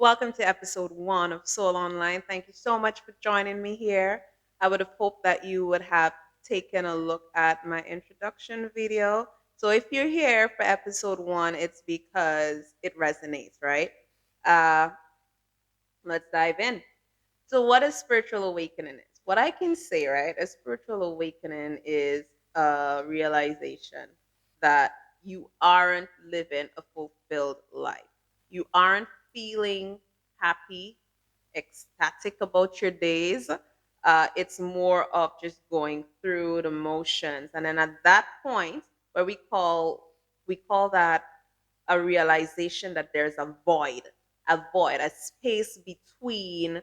Welcome to episode one of Soul Online. Thank you so much for joining me here. I would have hoped that you would have taken a look at my introduction video. So, if you're here for episode one, it's because it resonates, right? Uh, let's dive in. So, what a spiritual awakening is? What I can say, right? A spiritual awakening is a realization that you aren't living a fulfilled life. You aren't feeling happy, ecstatic about your days. It's more of just going through the motions, and then at that point, where we call that a realization that there's a space between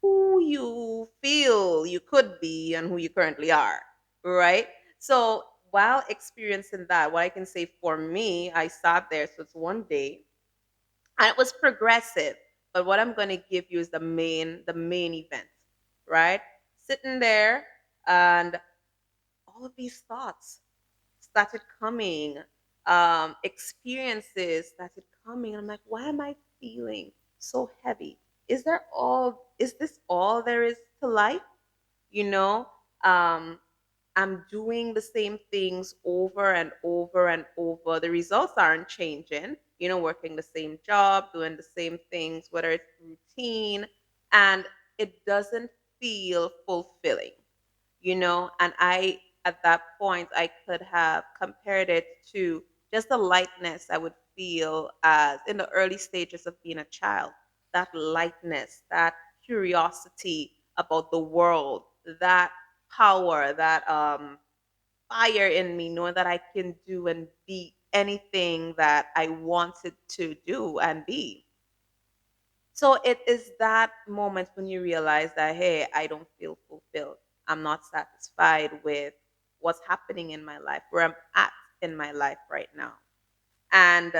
who you feel you could be and who you currently are, right? So while experiencing that, what I can say for me, I sat there. So it's one day, and it was progressive. But what I'm going to give you is the main event, right? Sitting there, and all of these thoughts started coming, experiences started coming. I'm like, why am I feeling so heavy? Is this all there is to life? You know, um, I'm doing the same things over and over and over. The results aren't changing, working the same job, doing the same things, whether it's routine, and it doesn't feel fulfilling, and I at that point I could have compared it to just the lightness I would feel as in the early stages of being a child. That lightness, that curiosity about the world, that power, that fire in me, knowing that I can do and be anything that I wanted to do and be. So it is that moment when you realize that, hey, I don't feel fulfilled. I'm not satisfied with what's happening in my life, where I'm at in my life right now. And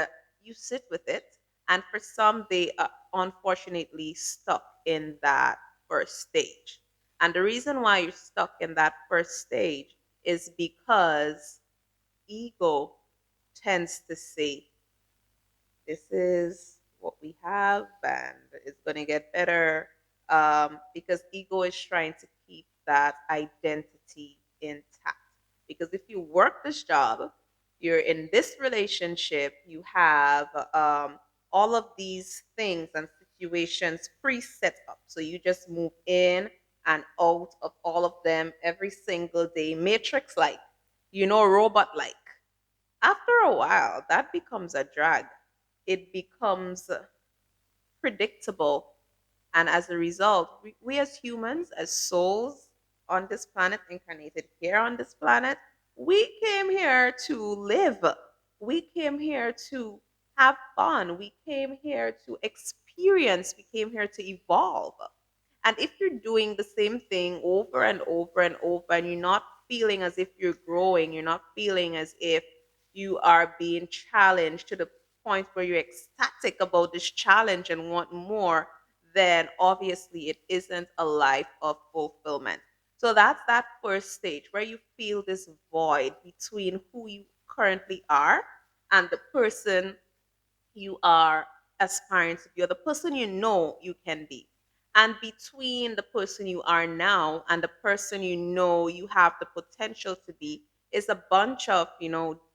you sit with it. And for some, they are unfortunately stuck in that first stage. And the reason why you're stuck in that first stage is because ego tends to say, this is what we have and it's going to get better, because ego is trying to keep that identity intact. Because if you work this job, you're in this relationship, you have all of these things and situations pre-set up, so you just move in and out of all of them every single day, matrix like, robot like. After a while, that becomes a drag. It becomes predictable. And as a result, we as humans, as souls on this planet, incarnated here on this planet, we came here to live. We came here to have fun. We came here to experience. We came here to evolve. And if you're doing the same thing over and over and over, and you're not feeling as if you're growing, you're not feeling as if you are being challenged to the point where you're ecstatic about this challenge and want more, then obviously it isn't a life of fulfillment. So that's that first stage where you feel this void between who you currently are and the person you are aspiring to be, or the person you know you can be. And between the person you are now and the person you know you have the potential to be is a bunch of,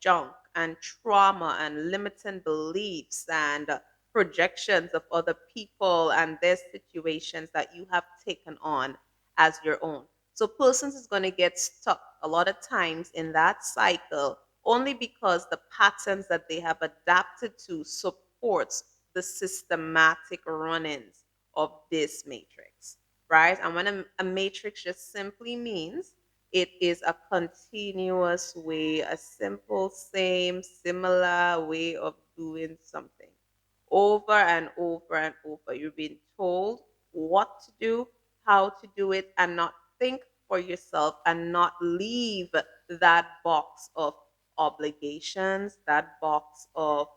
junk and trauma and limiting beliefs and projections of other people and their situations that you have taken on as your own. So persons is going to get stuck a lot of times in that cycle only because the patterns that they have adapted to supports the systematic run-ins of this matrix, right? And when a matrix just simply means it is a continuous way, a simple, same, similar way of doing something over and over and over. You're being told what to do, how to do it, and not think for yourself and not leave that box of obligations, that box of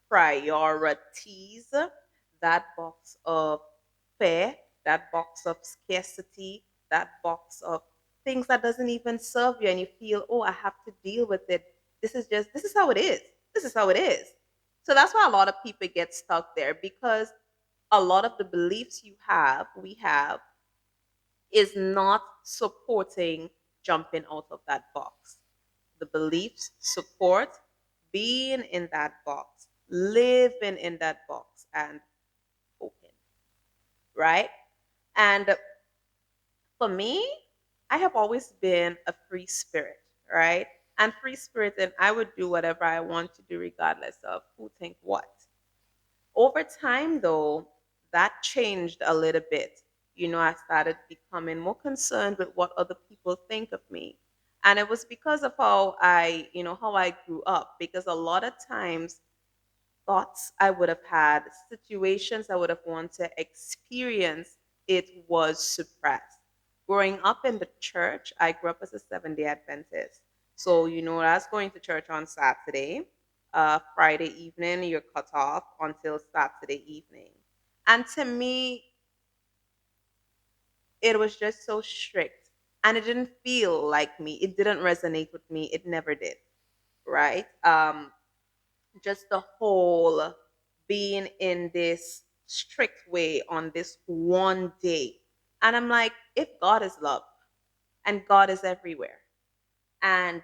priorities, that box of fear, that box of scarcity, that box of things that doesn't even serve you, and you feel, oh, I have to deal with it. This is how it is. This is how it is. So that's why a lot of people get stuck there, because a lot of the beliefs we have, is not supporting jumping out of that box. The beliefs support being in that box, living in that box, and open, right? And for me, I have always been a free spirit, right? And free spirit, and I would do whatever I want to do, regardless of who think what. Over time, though, that changed a little bit. I started becoming more concerned with what other people think of me. And it was because of how I grew up. Because a lot of times, thoughts I would have had, situations I would have wanted to experience, it was suppressed. Growing up in the church, I grew up as a Seventh-day Adventist. So, I was going to church on Saturday. Friday evening, you're cut off until Saturday evening. And to me, it was just so strict. And it didn't feel like me. It didn't resonate with me. It never did. Right? Just the whole being in this strict way on this one day. And I'm like, if God is love and God is everywhere and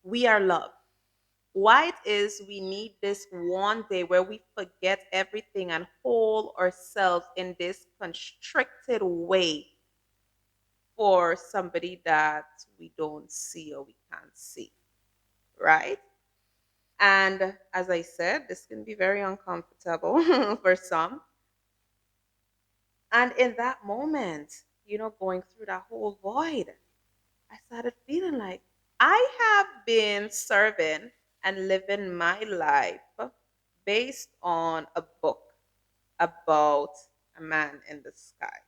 we are love, why it is we need this one day where we forget everything and hold ourselves in this constricted way for somebody that we don't see or we can't see, right? And as I said, this can be very uncomfortable for some. And in that moment, going through that whole void, I started feeling like I have been serving and living my life based on a book about a man in the sky.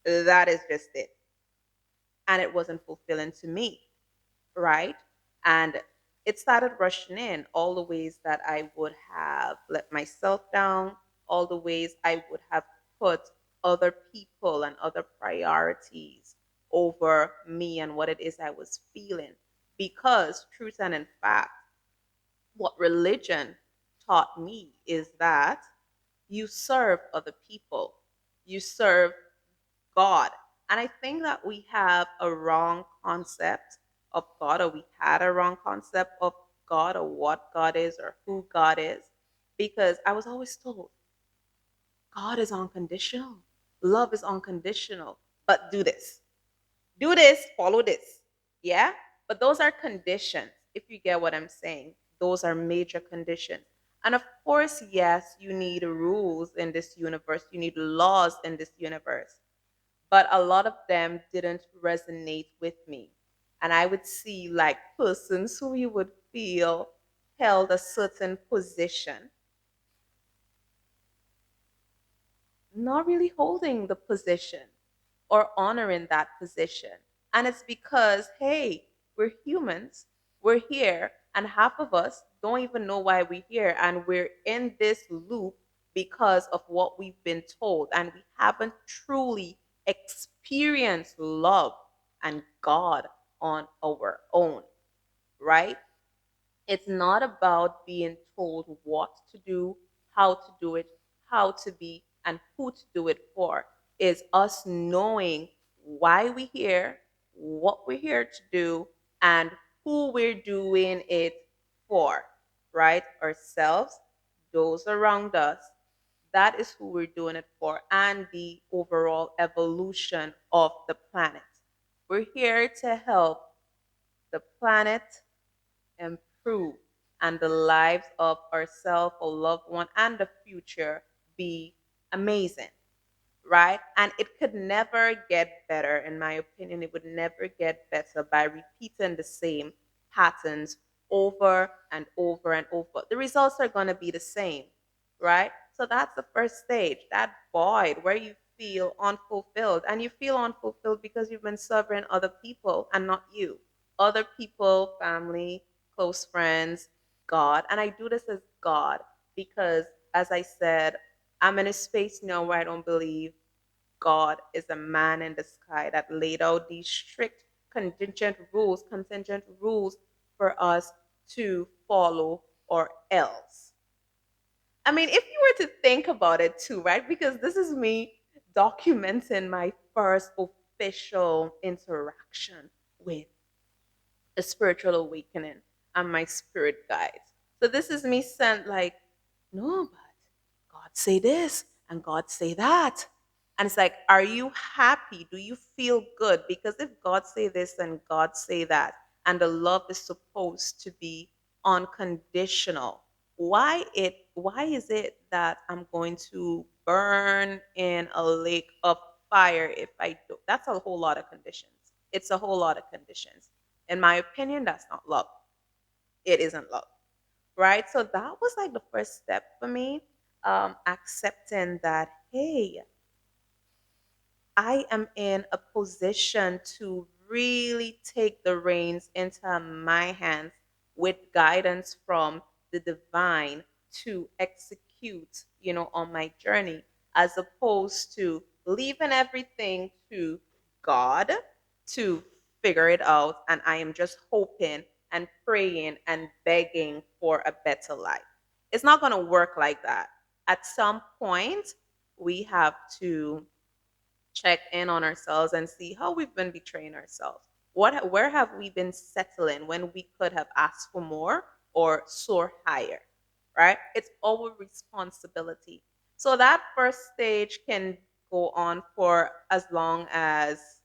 That is just it. And it wasn't fulfilling to me, right? And it started rushing in all the ways that I would have let myself down, all the ways I would have put other people and other priorities over me and what it is I was feeling. Because, truth and in fact, what religion taught me is that you serve other people, you serve God. And I think that we have a wrong concept of God, or we had a wrong concept of God, or what God is, or who God is, because I was always told God is unconditional, love is unconditional, but do this, follow this. Yeah? But those are conditions, if you get what I'm saying. Those are major conditions. And of course, yes, you need rules in this universe, you need laws in this universe, but a lot of them didn't resonate with me. And I would see like persons who you would feel held a certain position, not really holding the position or honoring that position. And it's because, hey, we're humans, we're here, and half of us don't even know why we're here. And we're in this loop because of what we've been told. And we haven't truly experienced love and God on our own, right? It's not about being told what to do, how to be, and who to do it for. It's us knowing why we're here, what we're here to do, and who we're doing it for, right? Ourselves, those around us. That is who we're doing it for, and the overall evolution of the planet. We're here to help the planet improve, and the lives of ourselves, our loved one, and the future be amazing, right? And it could never get better, in my opinion. It would never get better by repeating the same patterns over and over and over. The results are going to be the same, right? So that's the first stage, that void where you feel unfulfilled. And you feel unfulfilled because you've been serving other people and not you. Other people, family, close friends, God. And I do this as God because, as I said, I'm in a space now where I don't believe God is a man in the sky that laid out these strict contingent rules for us to follow, or else. I mean, if you were to think about it too, right? Because this is me documenting my first official interaction with a spiritual awakening and my spirit guides. So this is me sent like, no, but God say this and God say that. And it's like, are you happy? Do you feel good? Because if God say this and God say that, and the love is supposed to be unconditional, why is it that I'm going to burn in a lake of fire if I do? That's a whole lot of conditions. It's a whole lot of conditions. In my opinion, that's not love. It isn't love, right? So that was like the first step for me, accepting that, hey, I am in a position to really take the reins into my hands with guidance from the divine to execute, on my journey, as opposed to leaving everything to God to figure it out. And I am just hoping and praying and begging for a better life. It's not going to work like that. At some point, we have to check in on ourselves and see how we've been betraying ourselves. Where have we been settling when we could have asked for more or soar higher? Right? It's our responsibility. So that first stage can go on for as long as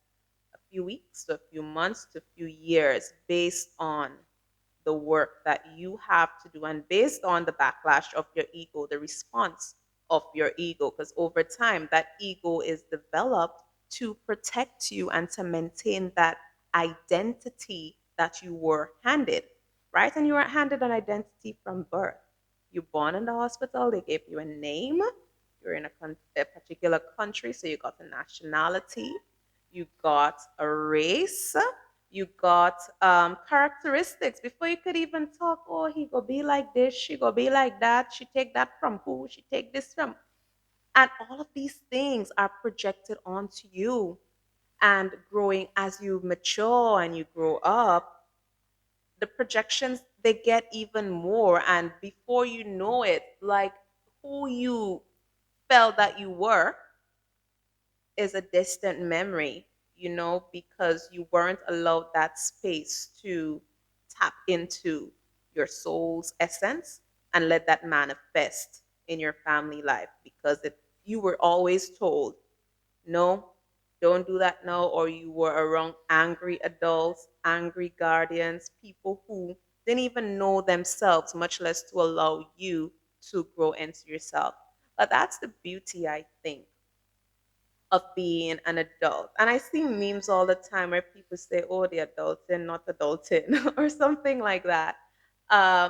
a few weeks to a few months to a few years based on the work that you have to do and based on the backlash of your ego, the response of your ego, because over time that ego is developed to protect you and to maintain that identity that you were handed, right? And you were handed an identity from birth. You're born in the hospital, they gave you a name, you're in a particular country, so you got a nationality, you got a race, you got characteristics before you could even talk. Oh, he go be like this, she go be like that, she take that from who, she take this from. And all of these things are projected onto you. And growing as you mature and you grow up, the projections they get even more. And before you know it, like who you felt that you were is a distant memory, because you weren't allowed that space to tap into your soul's essence and let that manifest in your family life because you were always told, no, don't do that now, or you were around angry adults, angry guardians, people who didn't even know themselves, much less to allow you to grow into yourself. But that's the beauty, I think, of being an adult. And I see memes all the time where people say, oh, the adulting, not adulting, or something like that. Uh,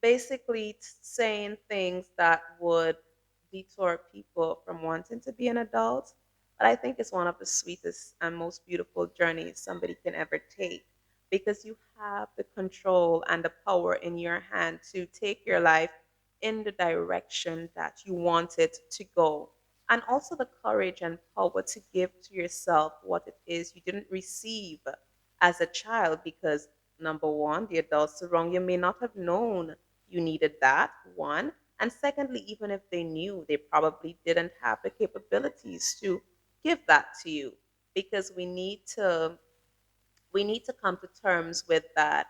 basically saying things that would detour people from wanting to be an adult. But I think it's one of the sweetest and most beautiful journeys somebody can ever take because you have the control and the power in your hand to take your life in the direction that you want it to go. And also the courage and power to give to yourself what it is you didn't receive as a child because number one, the adults around you may not have known you needed that, one. And secondly, even if they knew, they probably didn't have the capabilities to give that to you because we need to come to terms with that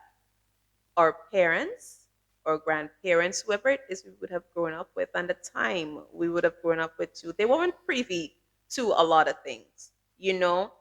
our parents or grandparents, whoever it is we would have grown up with, and the time we would have grown up with too, they weren't privy to a lot of things,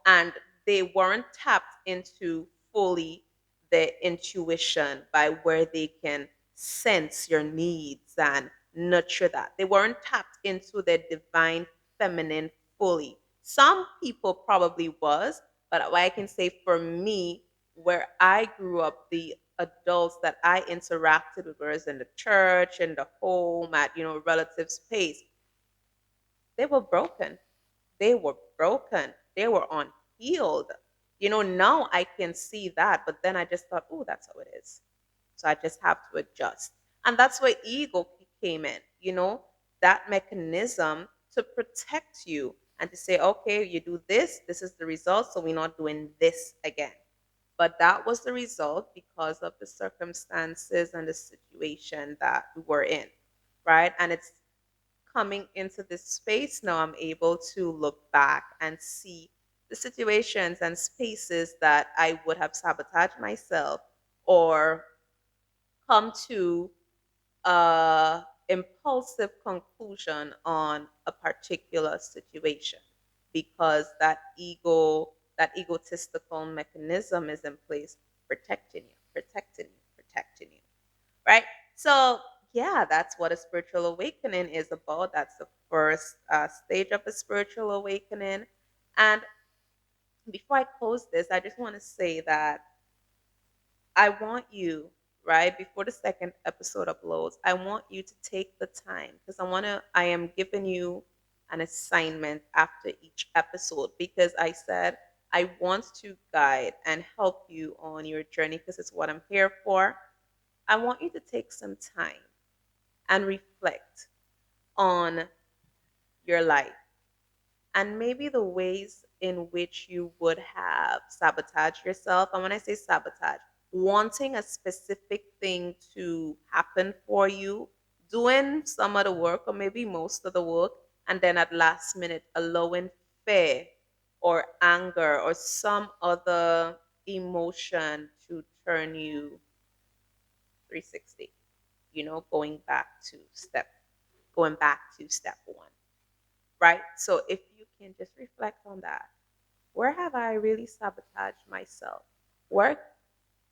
and they weren't tapped into fully their intuition by where they can sense your needs and nurture that. They weren't tapped into their divine feminine fully. Some people probably was, but what I can say for me, where I grew up, the adults that I interacted with, whereas in the church, in the home, at relative space, they were broken. They were broken. They were unhealed. Now I can see that, but then I just thought, oh, that's how it is. So I just have to adjust. And that's where ego came in, that mechanism to protect you and to say, okay, you do this, this is the result, so we're not doing this again. But that was the result because of the circumstances and the situation that we were in. right? And it's coming into this space now, I'm able to look back and see the situations and spaces that I would have sabotaged myself or come to a impulsive conclusion on a particular situation because that egotistical mechanism is in place protecting you, right? So yeah, that's what a spiritual awakening is about. That's the first stage of a spiritual awakening. And before I close this, I just want to say that I want you, right, before the second episode uploads, I want you to take the time because I am giving you an assignment after each episode because I said I want to guide and help you on your journey because it's what I'm here for. I want you to take some time and reflect on your life and maybe the ways in which you would have sabotaged yourself. And when I say sabotage, wanting a specific thing to happen for you, doing some of the work or maybe most of the work, and then at last minute allowing fear or anger or some other emotion to turn you 360, going back to step one, right? So if you can just reflect on that, where have I really sabotaged myself? Where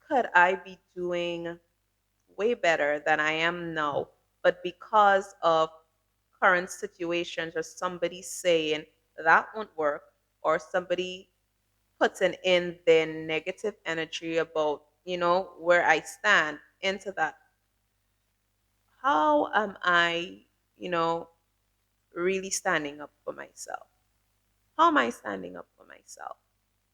could I be doing way better than I am now? But because of current situations or somebody saying that won't work, or somebody putting in their negative energy about, where I stand into that, how am I, you know, really standing up for myself? How am I standing up for myself?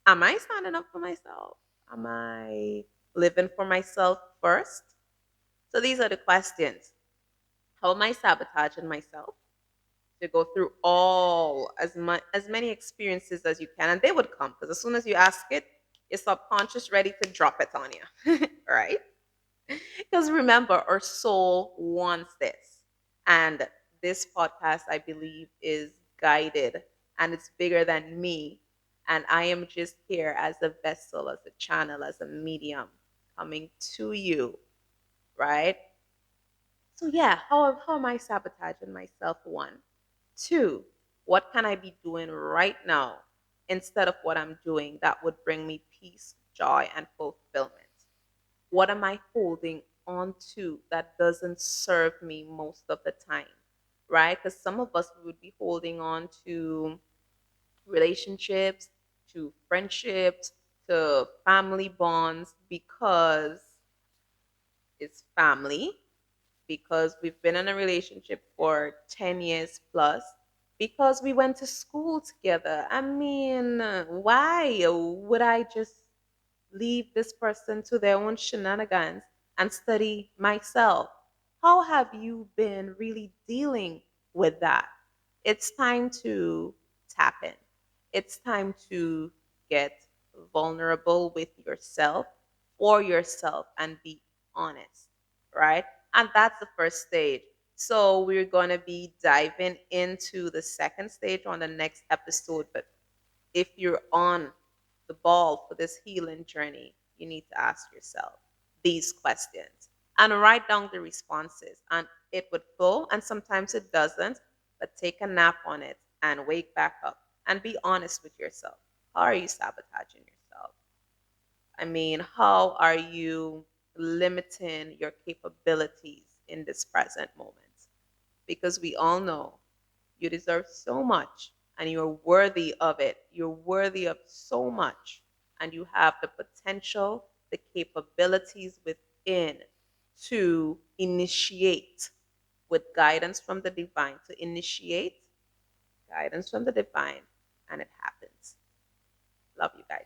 Am I standing up for myself? Am I living for myself first? So these are the questions. How am I sabotaging myself to go through as many experiences as you can? And they would come because as soon as you ask it, your subconscious ready to drop it on you. Right? Because remember, our soul wants this. And this podcast, I believe, is guided and it's bigger than me. And I am just here as a vessel, as a channel, as a medium coming to you, right? So, yeah, how am I sabotaging myself? One. Two, what can I be doing right now instead of what I'm doing that would bring me peace, joy, and fulfillment? What am I holding on to that doesn't serve me most of the time? Right? Because some of us would be holding on to relationships, to friendships, to family bonds because it's family, because we've been in a relationship for 10 years plus, because we went to school together. I mean, why would I just leave this person to their own shenanigans and study myself? How have you been really dealing with that? It's time to tap in. It's time to get vulnerable with yourself, for yourself, and be honest, right? And that's the first stage. So we're going to be diving into the second stage on the next episode. But if you're on the ball for this healing journey, you need to ask yourself these questions and write down the responses. And it would flow, and sometimes it doesn't, but take a nap on it and wake back up and be honest with yourself. How are you sabotaging yourself? I mean, how are you limiting your capabilities in this present moment? Because we all know you deserve so much and you're worthy of it. You're worthy of so much. And you have the potential, the capabilities within to initiate with guidance from the divine, to initiate guidance from the divine, and it happens. Love you guys.